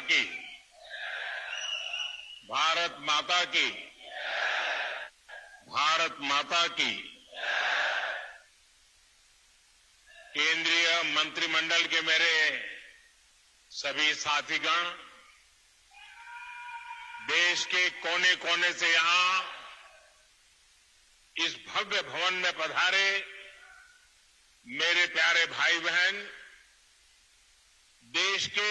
की, भारत माता की, भारत माता की। केंद्रीय मंत्रिमंडल के मेरे सभी साथीगण, देश के कोने कोने से यहां इस भव्य भवन में पधारे मेरे प्यारे भाई बहन, देश के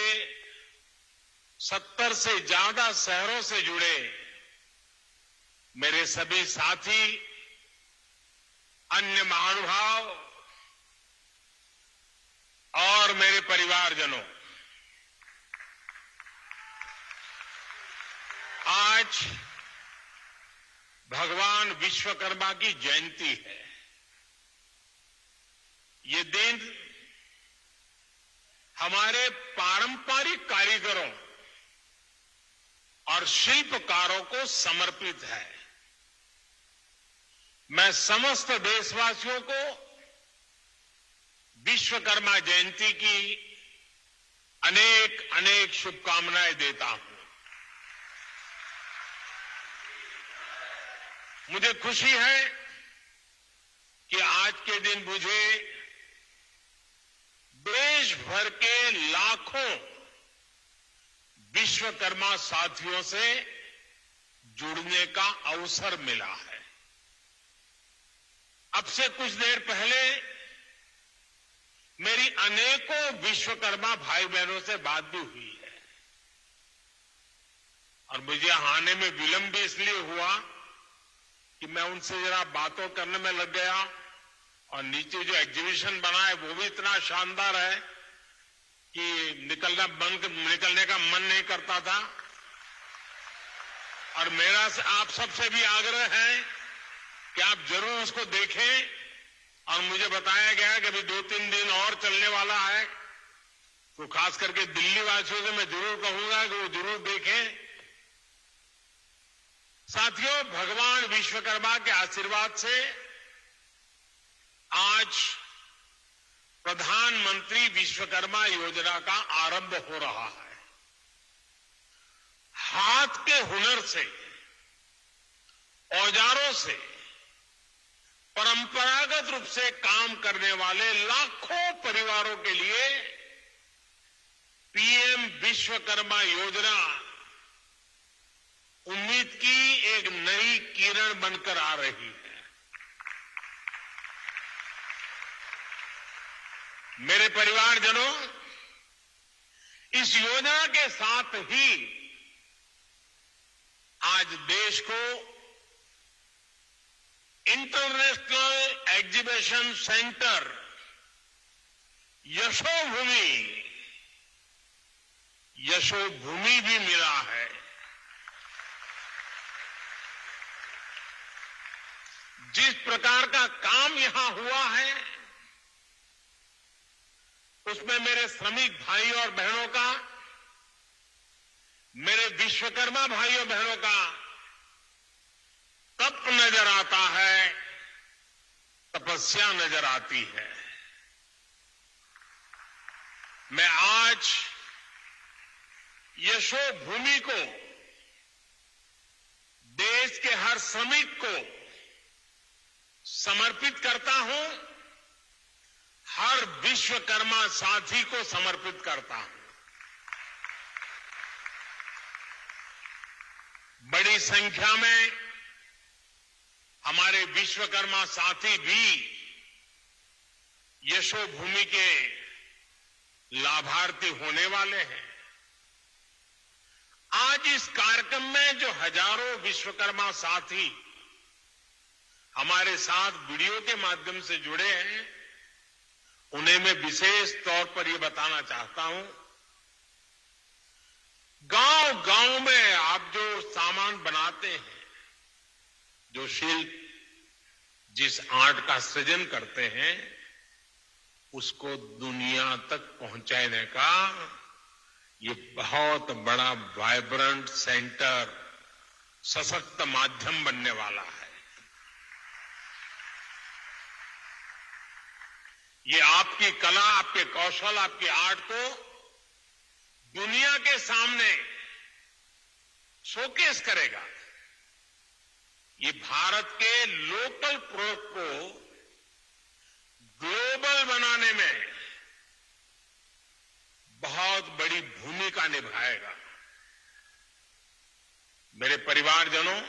70 से ज्यादा शहरों से जुड़े मेरे सभी साथी, अन्य महानुभाव और मेरे परिवारजनों, आज भगवान विश्वकर्मा की जयंती है। ये दिन हमारे पारंपरिक कारीगरों और शिल्पकारों को समर्पित है। मैं समस्त देशवासियों को विश्वकर्मा जयंती की अनेक अनेक शुभकामनाएं देता हूं। मुझे खुशी है कि आज के दिन मुझे देश भर के लाखों विश्वकर्मा साथियों से जुड़ने का अवसर मिला है। अब से कुछ देर पहले मेरी अनेकों विश्वकर्मा भाई बहनों से बात भी हुई है और मुझे आने में विलंब भी इसलिए हुआ कि मैं उनसे जरा बातों करने में लग गया और नीचे जो एग्जीबिशन बना है वो भी इतना शानदार है कि निकलने का मन नहीं करता था। और मेरा आप सबसे भी आग्रह है कि आप जरूर उसको देखें और मुझे बताया गया है कि अभी 2-3 दिन और चलने वाला है, तो खास करके दिल्ली वासियों से मैं जरूर कहूंगा कि वो जरूर देखें। साथियों, भगवान विश्वकर्मा के आशीर्वाद से आज प्रधानमंत्री विश्वकर्मा योजना का आरंभ हो रहा है। हाथ के हुनर से, औजारों से, परंपरागत रूप से काम करने वाले लाखों परिवारों के लिए पीएम विश्वकर्मा योजना उम्मीद की एक नई किरण बनकर आ रही है। मेरे परिवारजनों, इस योजना के साथ ही आज देश को इंटरनेशनल एग्जीबिशन सेंटर यशोभूमि भी मिला है। जिस प्रकार का काम यहां हुआ है उसमें मेरे श्रमिक भाई और बहनों का, मेरे विश्वकर्मा भाइयों बहनों का तप नजर आता है, तपस्या नजर आती है। मैं आज यशोभूमि को, देश के हर श्रमिक को समर्पित करता हूं, हर विश्वकर्मा साथी को समर्पित करता हूं। बड़ी संख्या में हमारे विश्वकर्मा साथी भी यशोभूमि के लाभार्थी होने वाले हैं। आज इस कार्यक्रम में जो हजारों विश्वकर्मा साथी हमारे साथ वीडियो के माध्यम से जुड़े हैं, उन्हें मैं विशेष तौर पर यह बताना चाहता हूं, गांव-गांव में आप जो सामान बनाते हैं, जो शिल्प, जिस आर्ट का सृजन करते हैं, उसको दुनिया तक पहुंचाने का ये बहुत बड़ा वाइब्रेंट सेंटर, सशक्त माध्यम बनने वाला है। ये आपकी कला, आपके कौशल, आपकी आर्ट को दुनिया के सामने शोकेस करेगा। ये भारत के लोकल प्रोडक्ट को ग्लोबल बनाने में बहुत बड़ी भूमिका निभाएगा। मेरे परिवारजनों,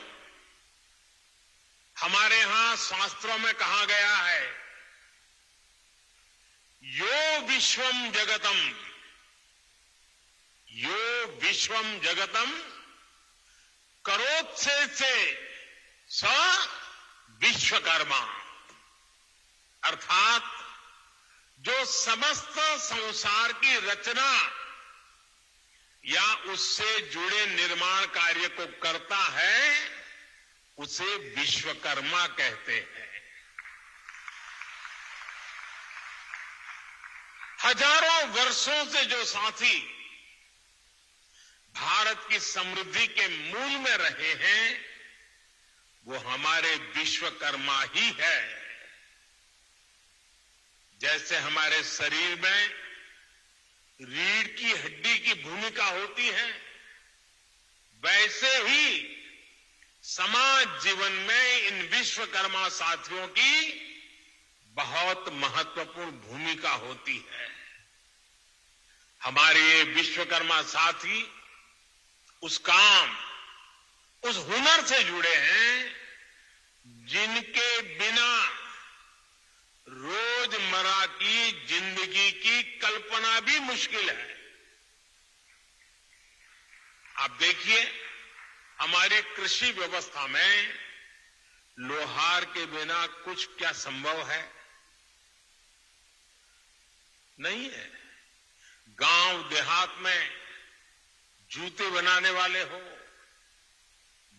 हमारे यहां शास्त्रों में कहा गया है, यो विश्वम जगतम, यो विश्वम जगतम करोत्से से स विश्वकर्मा, अर्थात जो समस्त संसार की रचना या उससे जुड़े निर्माण कार्य को करता है, उसे विश्वकर्मा कहते हैं। हजारों वर्षों से जो साथी भारत की समृद्धि के मूल में रहे हैं, वो हमारे विश्वकर्मा ही है। जैसे हमारे शरीर में रीढ़ की हड्डी की भूमिका होती है, वैसे ही समाज जीवन में इन विश्वकर्मा साथियों की बहुत महत्वपूर्ण भूमिका होती है। हमारे ये विश्वकर्मा साथी उस काम, उस हुनर से जुड़े हैं जिनके बिना रोजमर्रा की जिंदगी की कल्पना भी मुश्किल है। आप देखिए, हमारी कृषि व्यवस्था में लोहार के बिना कुछ क्या संभव है? नहीं है। गांव देहात में जूते बनाने वाले हो,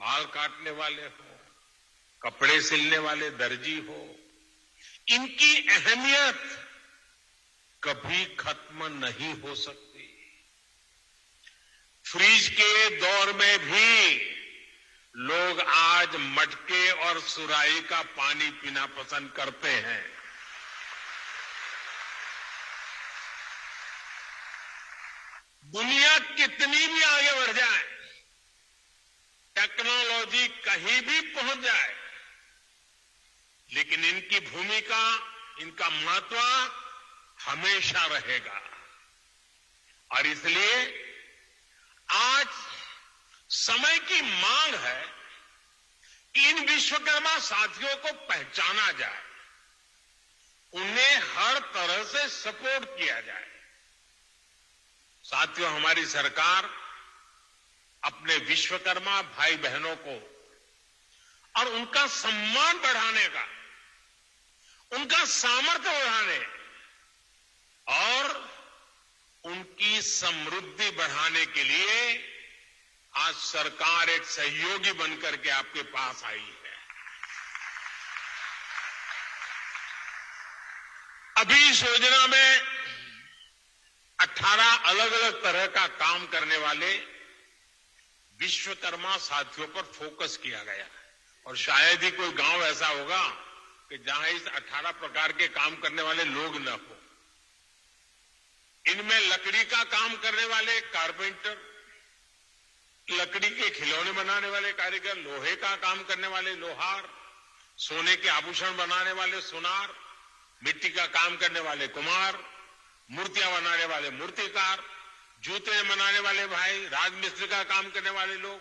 बाल काटने वाले हो, कपड़े सिलने वाले दर्जी हो, इनकी अहमियत कभी खत्म नहीं हो सकती। फ्रिज के दौर में भी लोग आज मटके और सुराही का पानी पीना पसंद करते हैं। दुनिया कितनी भी आगे बढ़ जाए, टेक्नोलॉजी कहीं भी पहुंच जाए, लेकिन इनकी भूमिका, इनका महत्व हमेशा रहेगा। और इसलिए आज समय की मांग है कि इन विश्वकर्मा साथियों को पहचाना जाए, उन्हें हर तरह से सपोर्ट किया जाए। साथियों, हमारी सरकार अपने विश्वकर्मा भाई बहनों को और उनका सम्मान बढ़ाने का, उनका सामर्थ्य बढ़ाने और उनकी समृद्धि बढ़ाने के लिए आज सरकार एक सहयोगी बनकर के आपके पास आई है। अभी इस योजना में 18 अलग अलग तरह का काम करने वाले विश्वकर्मा साथियों पर फोकस किया गया है। और शायद ही कोई गांव ऐसा होगा कि जहां इस 18 प्रकार के काम करने वाले लोग न हो। इनमें लकड़ी का काम करने वाले कारपेंटर, लकड़ी के खिलौने बनाने वाले कारीगर, लोहे का काम करने वाले लोहार, सोने के आभूषण बनाने वाले सुनार, मिट्टी का काम करने वाले कुम्हार, मूर्तियां बनाने वाले मूर्तिकार, जूते बनाने वाले भाई, राजमिस्त्री का काम करने वाले लोग,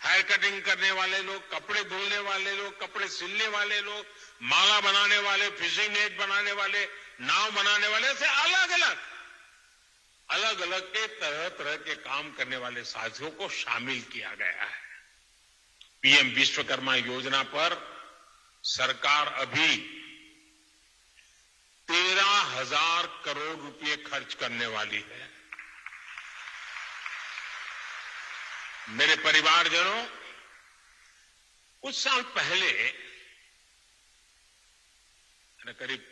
हेयर कटिंग करने वाले लोग, कपड़े धुलने वाले लोग, कपड़े सिलने वाले लोग, माला बनाने वाले, फिशिंग नेट बनाने वाले, नाव बनाने वाले, ऐसे अलग अलग के तरह तरह के काम करने वाले साथियों को शामिल किया गया है। पीएम विश्वकर्मा योजना पर सरकार अभी 13,000 करोड़ रुपए खर्च करने वाली है। मेरे परिवारजनों, कुछ साल पहले, करीब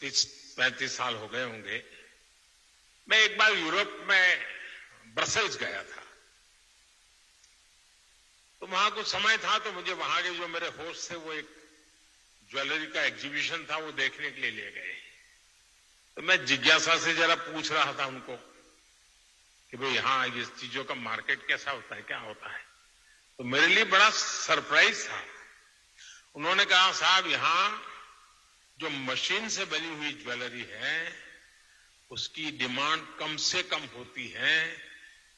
30-35 साल हो गए होंगे, मैं एक बार यूरोप में ब्रसेल्स गया था। तो वहां कुछ समय था, तो मुझे वहां के जो मेरे होस्ट थे वो एक ज्वेलरी का एग्जीबिशन था, वो देखने के लिए ले गए। तो मैं जिज्ञासा से जरा पूछ रहा था उनको कि भाई यहां इस चीजों का मार्केट कैसा होता है, क्या होता है। तो मेरे लिए बड़ा सरप्राइज था। उन्होंने कहा साहब यहां जो मशीन से बनी हुई ज्वेलरी है उसकी डिमांड कम से कम होती है,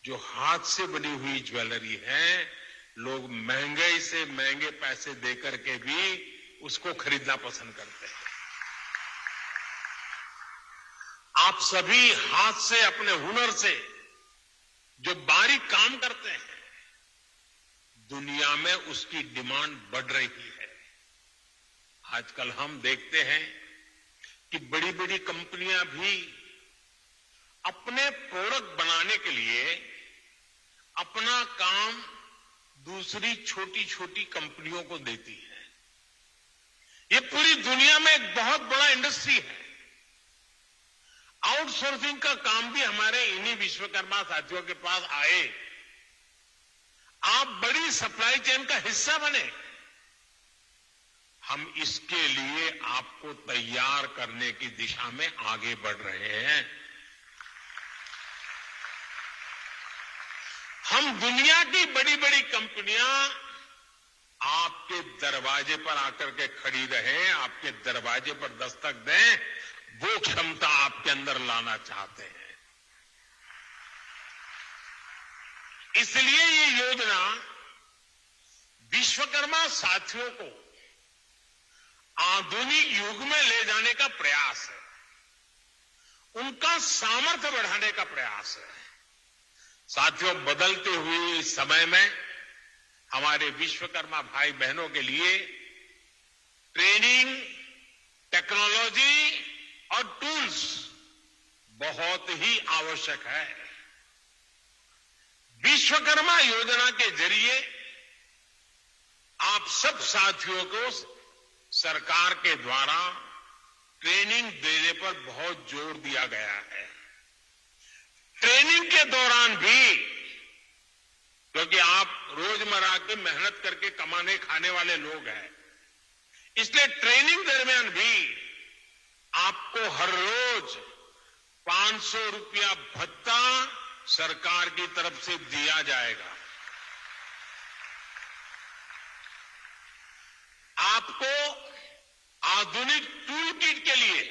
जो हाथ से बनी हुई ज्वेलरी है लोग महंगे से महंगे पैसे देकर के भी उसको खरीदना पसंद करते हैं। आप सभी हाथ से अपने हुनर से जो बारीक काम करते हैं दुनिया में उसकी डिमांड बढ़ रही है। आजकल हम देखते हैं कि बड़ी बड़ी कंपनियां भी अपने प्रोडक्ट बनाने के लिए अपना काम दूसरी छोटी छोटी कंपनियों को देती है। ये पूरी दुनिया में एक बहुत बड़ा इंडस्ट्री है। आउटसोर्सिंग का काम भी हमारे इन्हीं विश्वकर्मा साथियों के पास आए, आप बड़ी सप्लाई चेन का हिस्सा बने। हम इसके लिए आपको तैयार करने की दिशा में आगे बढ़ रहे हैं। हम दुनिया की बड़ी बड़ी कंपनियां आपके दरवाजे पर आकर के खड़ी रहे, आपके दरवाजे पर दस्तक दें, वो क्षमता आपके अंदर लाना चाहते हैं। इसलिए ये योजना विश्वकर्मा साथियों को आधुनिक युग में ले जाने का प्रयास है, उनका सामर्थ्य बढ़ाने का प्रयास है। साथियों, बदलते हुए इस समय में हमारे विश्वकर्मा भाई बहनों के लिए ट्रेनिंग, टेक्नोलॉजी और टूल्स बहुत ही आवश्यक है। विश्वकर्मा योजना के जरिए आप सब साथियों को सरकार के द्वारा ट्रेनिंग देने पर बहुत जोर दिया गया है। ट्रेनिंग के दौरान भी, क्योंकि आप रोजमर्रा की मेहनत करके कमाने खाने वाले लोग हैं, इसलिए ट्रेनिंग दरमियान भी आपको हर रोज 500 रुपया भत्ता सरकार की तरफ से दिया जाएगा। आपको आधुनिक टूल किट के लिए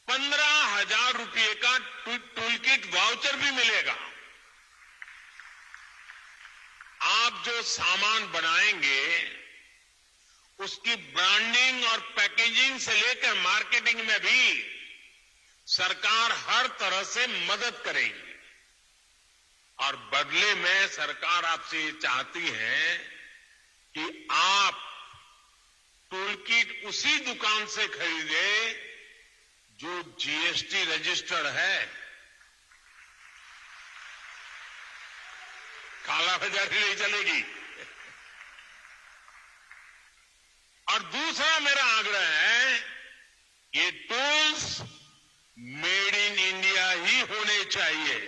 15,000 रुपये का टूल किट वाउचर भी मिलेगा। आप जो सामान बनाएंगे उसकी ब्रांडिंग और पैकेजिंग से लेकर मार्केटिंग में भी सरकार हर तरह से मदद करेगी। और बदले में सरकार आपसे ये चाहती है कि आप टूल किट उसी दुकान से खरीदे जो जीएसटी रजिस्टर्ड है। कालाबाजारी नहीं चलेगी। और दूसरा मेरा आग्रह है, ये टूल्स मेड इन इंडिया ही होने चाहिए।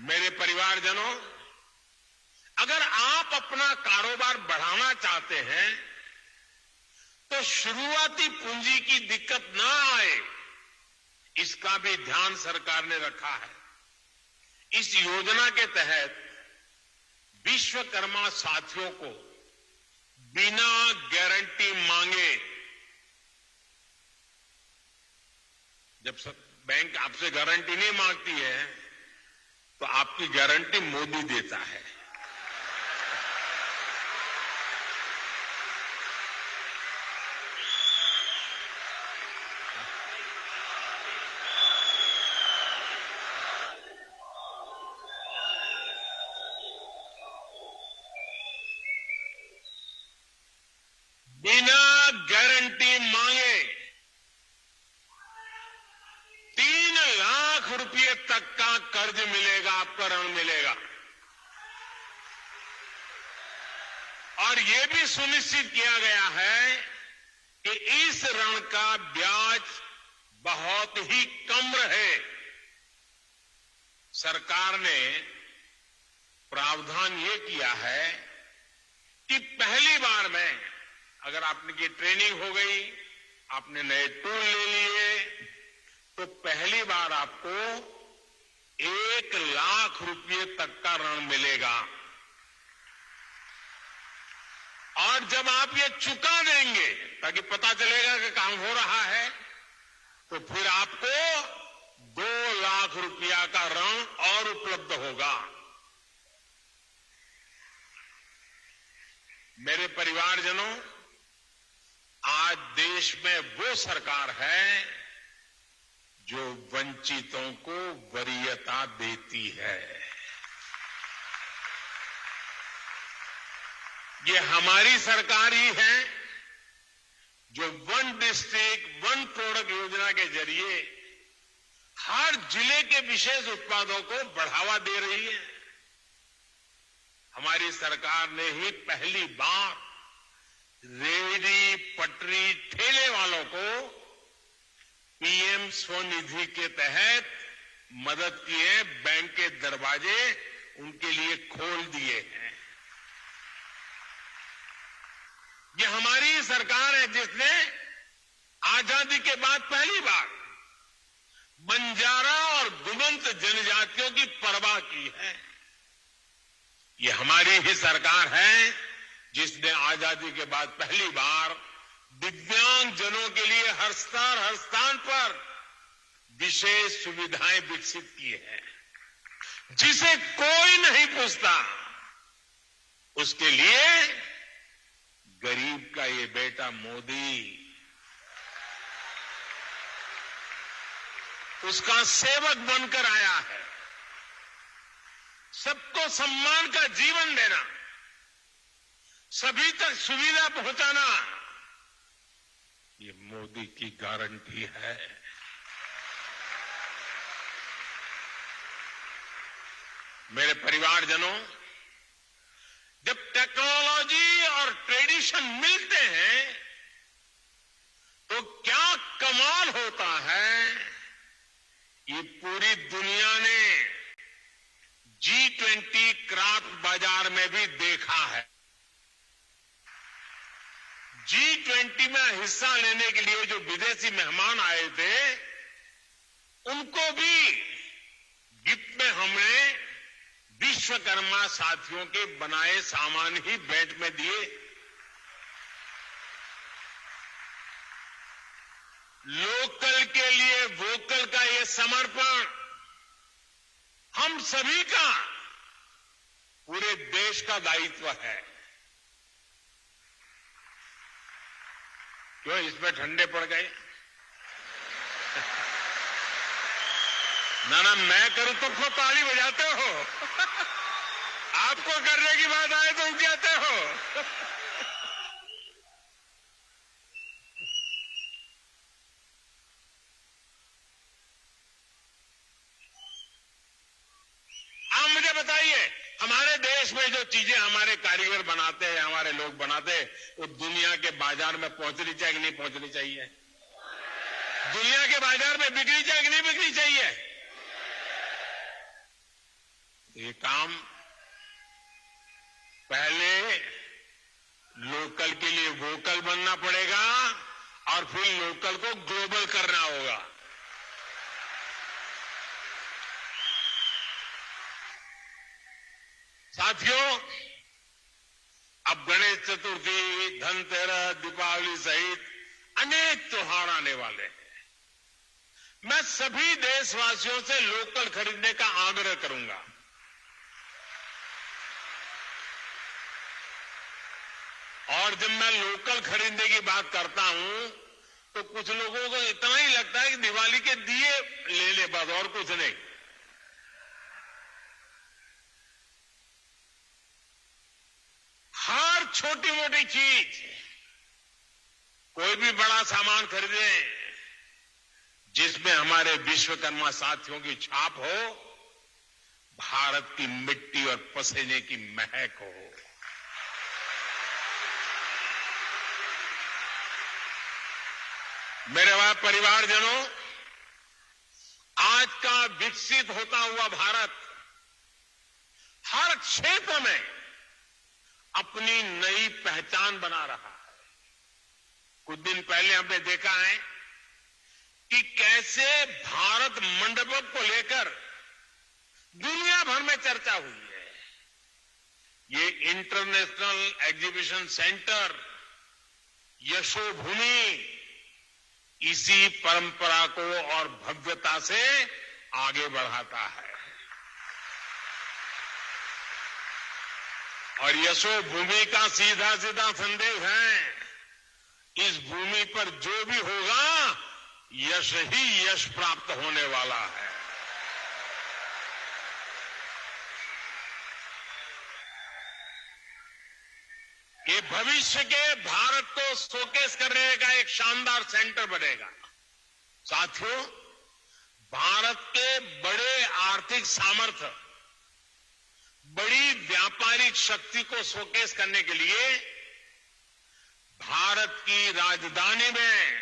मेरे परिवारजनों, अगर आप अपना कारोबार बढ़ाना चाहते हैं तो शुरुआती पूंजी की दिक्कत ना आए, इसका भी ध्यान सरकार ने रखा है। इस योजना के तहत विश्वकर्मा साथियों को बिना गारंटी मांगे, जब बैंक आपसे गारंटी नहीं मांगती है तो आपकी गारंटी मोदी देता है। बिना गारंटी मांगे 3 लाख रुपए तक का कर्ज मिलेगा, आपको ऋण मिलेगा। और यह भी सुनिश्चित किया गया है कि इस ऋण का ब्याज बहुत ही कम रहे। सरकार ने प्रावधान ये किया है कि पहली बार में अगर आपकी ट्रेनिंग हो गई, आपने नए टूल ले लिए, तो पहली बार आपको 1,00,000 रुपये तक का ऋण मिलेगा। और जब आप ये चुका देंगे ताकि पता चलेगा कि काम हो रहा है, तो फिर आपको 2,00,000 रुपया का ऋण और उपलब्ध होगा। मेरे परिवारजनों, आज देश में वो सरकार है जो वंचितों को वरीयता देती है। ये हमारी सरकार ही है जो वन डिस्ट्रिक्ट वन प्रोडक्ट योजना के जरिए हर जिले के विशेष उत्पादों को बढ़ावा दे रही है। हमारी सरकार ने ही पहली बार रेहड़ी, पटरी, ठेले वालों को पीएम स्वनिधि के तहत मदद की है। बैंक के दरवाजे उनके लिए खोल दिए हैं। ये हमारी सरकार है जिसने आजादी के बाद पहली बार बंजारा और गुमंत जनजातियों की परवाह की है। ये हमारी ही सरकार है जिसने आजादी के बाद पहली बार दिव्यांग जनों के लिए हर स्तर हर स्थान पर विशेष सुविधाएं विकसित की है। जिसे कोई नहीं पूछता उसके लिए गरीब का ये बेटा मोदी उसका सेवक बनकर आया है। सबको सम्मान का जीवन देना, सभी तक सुविधा पहुंचाना, ये मोदी की गारंटी है। मेरे परिवारजनों, जब टेक्नोलॉजी और ट्रेडिशन मिलते हैं तो क्या कमाल होता है, ये पूरी दुनिया ने G20 क्राफ्ट बाजार में भी देखा है। G20 में हिस्सा लेने के लिए जो विदेशी मेहमान आए थे, उनको भी गिफ्ट में हमने विश्वकर्मा साथियों के बनाए सामान ही भेंट में दिए। लोकल के लिए वोकल का ये समर्पण हम सभी का, पूरे देश का दायित्व है। क्यों इसमें ठंडे पड़ गए? ना मैं करूं तो खुद ताली बजाते हो, आपको करने की बात आए तो उठ जाते हो। आप मुझे बताइए, हमारे देश में जो चीजें हमारे कारीगर बनाते हैं, हमारे लोग बनाते हैं, वो दुनिया के बाजार में पहुंचनी चाहिए कि नहीं पहुंचनी चाहिए? दुनिया के बाजार में बिकनी चाहिए कि नहीं बिकनी चाहिए? ये काम पहले लोकल के लिए वोकल बनना पड़ेगा और फिर लोकल को ग्लोबल करना होगा। साथियों, अब गणेश चतुर्थी, धनतेरस, दीपावली सहित अनेक त्योहार आने वाले हैं। मैं सभी देशवासियों से लोकल खरीदने का आग्रह करूंगा। और जब मैं लोकल खरीदने की बात करता हूं तो कुछ लोगों को इतना ही लगता है कि दिवाली के दिए ले ले, बस और कुछ नहीं। हर छोटी मोटी चीज, कोई भी बड़ा सामान खरीदे जिसमें हमारे विश्वकर्मा साथियों की छाप हो, भारत की मिट्टी और पसीने की महक हो। मेरे परिवारजनों, आज का विकसित होता हुआ भारत हर क्षेत्र में अपनी नई पहचान बना रहा है। कुछ दिन पहले हमने देखा है कि कैसे भारत मंडपम को लेकर दुनिया भर में चर्चा हुई है। ये इंटरनेशनल एग्जीबिशन सेंटर यशोभूमि इसी परंपरा को और भव्यता से आगे बढ़ाता है। और यशोभूमि का सीधा सीधा संदेश है, इस भूमि पर जो भी होगा यश ही यश प्राप्त होने वाला है। ये भविष्य के भारत को शोकेस करने का एक शानदार सेंटर बनेगा। साथियों, भारत के बड़े आर्थिक सामर्थ्य, बड़ी व्यापारिक शक्ति को शोकेस करने के लिए भारत की राजधानी में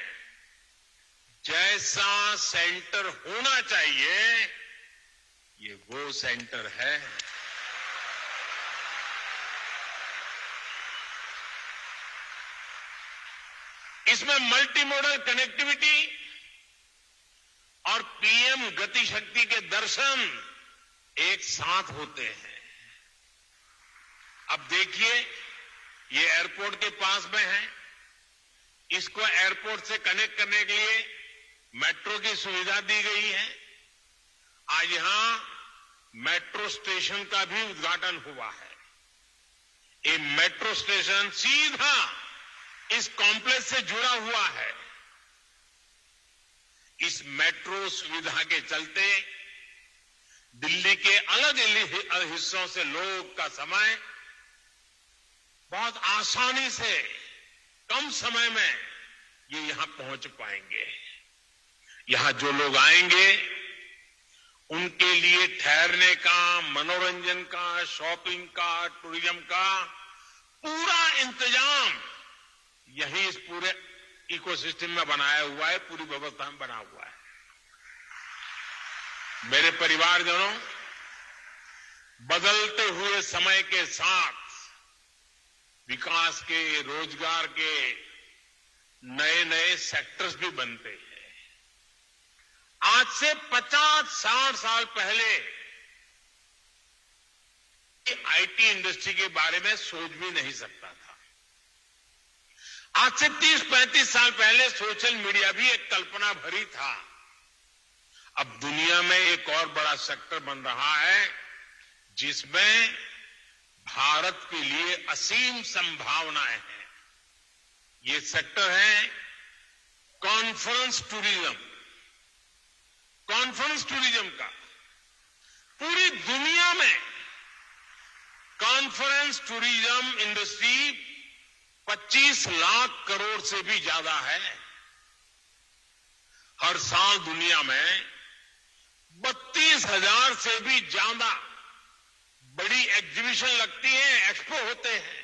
जैसा सेंटर होना चाहिए, ये वो सेंटर है। इसमें मल्टी मॉडल कनेक्टिविटी और पीएम गति शक्ति के दर्शन एक साथ होते हैं। अब देखिए, ये एयरपोर्ट के पास में है, इसको एयरपोर्ट से कनेक्ट करने के लिए मेट्रो की सुविधा दी गई है। आज यहां मेट्रो स्टेशन का भी उद्घाटन हुआ है। ये मेट्रो स्टेशन सीधा इस कॉम्प्लेक्स से जुड़ा हुआ है। इस मेट्रो सुविधा के चलते दिल्ली के अलग अलग हिस्सों से लोग का समय बहुत आसानी से कम समय में ये यहां पहुंच पाएंगे। यहां जो लोग आएंगे उनके लिए ठहरने का, मनोरंजन का, शॉपिंग का, टूरिज्म का पूरा इंतजाम यही इस पूरे इकोसिस्टम में बनाया हुआ है, पूरी व्यवस्था में बना हुआ है। मेरे परिवारजनों, बदलते हुए समय के साथ विकास के, रोजगार के नए नए सेक्टर्स भी बनते हैं। आज से 50-60 साल पहले आईटी इंडस्ट्री के बारे में सोच भी नहीं सकता था। आज से 30-35 साल पहले सोशल मीडिया भी एक कल्पना भरी था। अब दुनिया में एक और बड़ा सेक्टर बन रहा है जिसमें भारत के लिए असीम संभावनाएं हैं। ये सेक्टर है कॉन्फ्रेंस टूरिज्म। कॉन्फ्रेंस टूरिज्म का पूरी दुनिया में conference tourism industry 25 lakh crore से भी ज्यादा है। हर साल दुनिया में 32,000 से भी ज्यादा बड़ी एग्जीबिशन लगती है, एक्सपो होते हैं।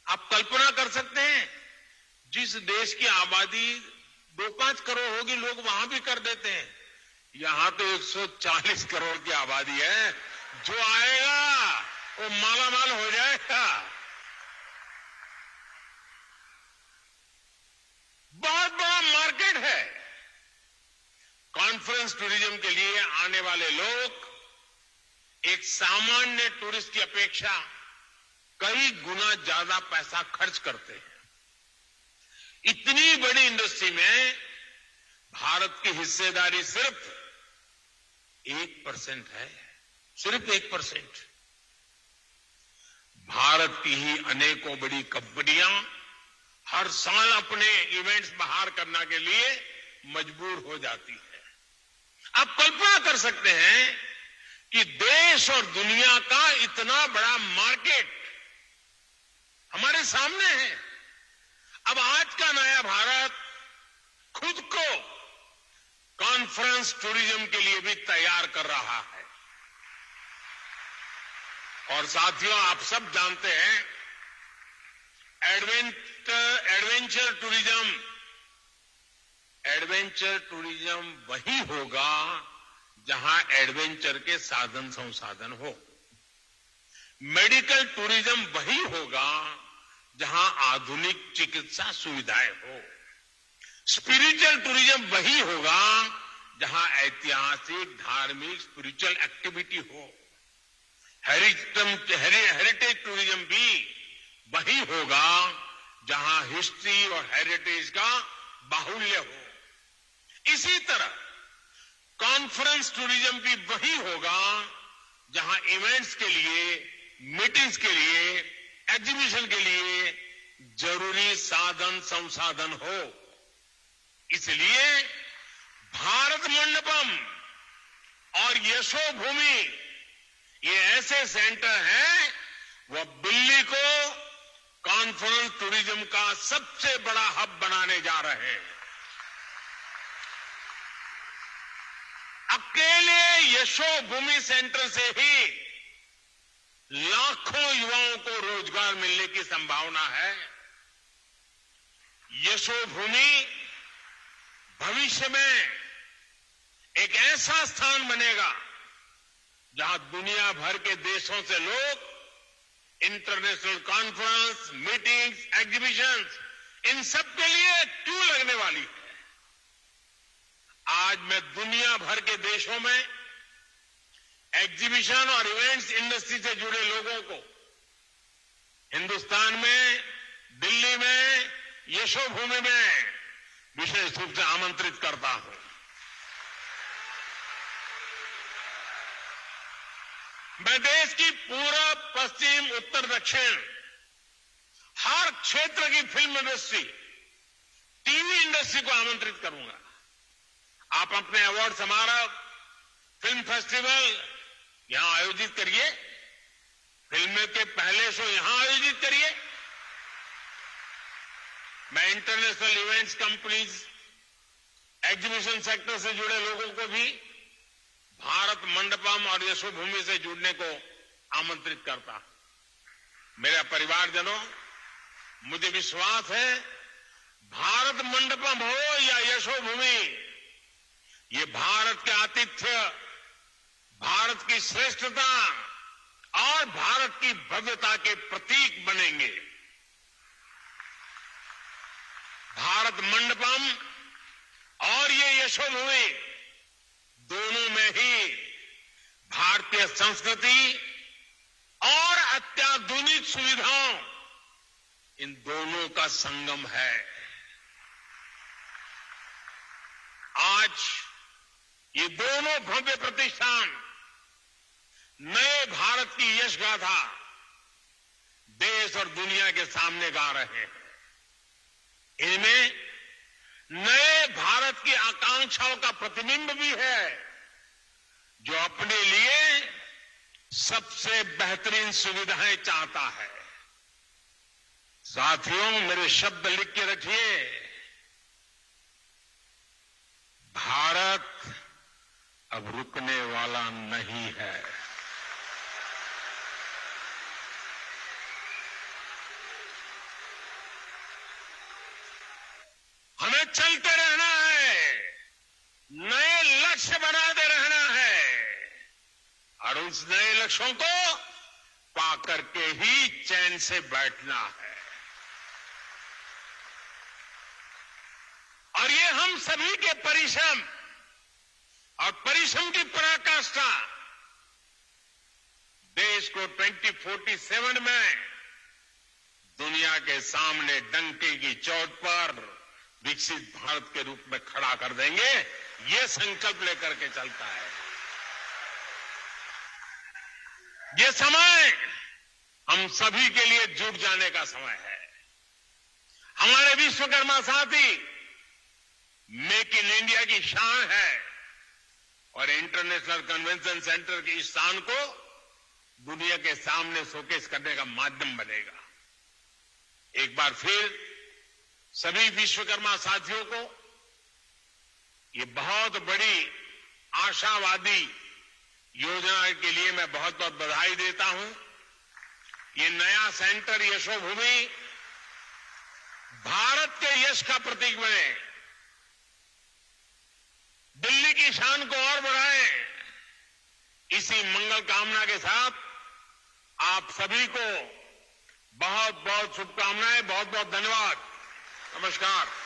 आप कल्पना कर सकते हैं, जिस देश की आबादी 2-5 करोड़ होगी, लोग वहां भी कर देते हैं। यहां तो 140 करोड़ की आबादी है। जो आएगा वो मालामाल हो जाएगा। बहुत बड़ा मार्केट है। कॉन्फ्रेंस टूरिज्म के लिए आने वाले लोग एक सामान्य टूरिस्ट की अपेक्षा कई गुना ज्यादा पैसा खर्च करते हैं। इतनी बड़ी इंडस्ट्री में भारत की हिस्सेदारी सिर्फ 1% है, सिर्फ 1%। भारत की ही अनेकों बड़ी कंपनियां हर साल अपने इवेंट्स बाहर करने के लिए मजबूर हो जाती है। आप कल्पना कर सकते हैं कि देश और दुनिया का इतना बड़ा मार्केट हमारे सामने है। अब आज का नया भारत खुद को कॉन्फ्रेंस टूरिज्म के लिए भी तैयार कर रहा है। और साथियों, आप सब जानते हैं, एडवेंचर टूरिज्म वही होगा जहां एडवेंचर के साधन संसाधन हो। मेडिकल टूरिज्म वही होगा जहां आधुनिक चिकित्सा सुविधाएं हो। स्पिरिचुअल टूरिज्म वही होगा जहां ऐतिहासिक, धार्मिक, स्पिरिचुअल एक्टिविटी हो। हेरिटेज टूरिज्म भी वही होगा जहां हिस्ट्री और हेरिटेज का बाहुल्य हो। इसी तरह कॉन्फ्रेंस टूरिज्म भी वही होगा जहां इवेंट्स के लिए, मीटिंग्स के लिए, एग्जीबिशन के लिए जरूरी साधन संसाधन हो। इसलिए भारत मंडपम और यशोभूमि ये ऐसे सेंटर हैं, वो दिल्ली को कॉन्फ्रेंस टूरिज्म का सबसे बड़ा हब बनाने जा रहे हैं। अकेले यशोभूमि सेंटर से ही लाखों युवाओं को रोजगार मिलने की संभावना है। यशोभूमि भविष्य में एक ऐसा स्थान बनेगा जहां दुनिया भर के देशों से लोग इंटरनेशनल कॉन्फ्रेंस, मीटिंग्स, एग्जीबिशंस, इन सब के लिए क्यों लगने वाली है। आज मैं दुनिया भर के देशों में एग्जीबिशन और इवेंट्स इंडस्ट्री से जुड़े लोगों को हिंदुस्तान में, दिल्ली में, यशोभूमि में विशेष रूप से आमंत्रित करता हूं। मैं देश की पूरब, पश्चिम, उत्तर, दक्षिण हर क्षेत्र की फिल्म इंडस्ट्री, टीवी इंडस्ट्री को आमंत्रित करूंगा। आप अपने अवार्ड समारोह, फिल्म फेस्टिवल यहां आयोजित करिए, फिल्म के पहले शो यहां आयोजित करिए। मैं international events companies, exhibition sector से जुड़े लोगों को भी भारत मंडपम और यशोभूमि से जुड़ने को आमंत्रित करता हूं। मेरे परिवारजनों, मुझे विश्वास है भारत मंडपम हो या यशोभूमि, ये भारत के आतिथ्य, भारत की श्रेष्ठता और भारत की भव्यता के प्रतीक बनेंगे। भारत मंडपम और ये यशोभूमि दोनों में ही भारतीय संस्कृति और अत्याधुनिक सुविधाओं, इन दोनों का संगम है। आज ये दोनों भव्य प्रतिष्ठान नए भारत की यश गाथा देश और दुनिया के सामने गा रहे हैं। इनमें नए भारत की आकांक्षाओं का प्रतिबिंब भी है, जो अपने लिए सबसे बेहतरीन सुविधाएं चाहता है। साथियों, मेरे शब्द लिख के रखिए। भारत अब रुकने वाला नहीं है। हमें चलते रहना है, नए लक्ष्य बनाते रहना है और उस नए लक्ष्यों को पा करके ही चैन से बैठना है। और ये हम सभी के परिश्रम और परिश्रम की पराकाष्ठा देश को 2047 में दुनिया के सामने डंके की चोट पर विकसित भारत के रूप में खड़ा कर देंगे। ये संकल्प लेकर के चलता है। ये समय हम सभी के लिए जुट जाने का समय है। हमारे विश्वकर्मा साथी मेक इन इंडिया की शान है और इंटरनेशनल कन्वेंशन सेंटर की इस शान को दुनिया के सामने शोकेस करने का माध्यम बनेगा। एक बार फिर सभी विश्वकर्मा साथियों को ये बहुत बड़ी आशावादी योजना के लिए मैं बहुत बहुत बधाई देता हूं। ये नया सेंटर यशोभूमि भारत के यश का प्रतीक बने, दिल्ली की शान को और बढ़ाए। इसी मंगल कामना के साथ आप सभी को बहुत बहुत बहुत शुभकामनाएं, बहुत बहुत धन्यवाद। नमस्कार।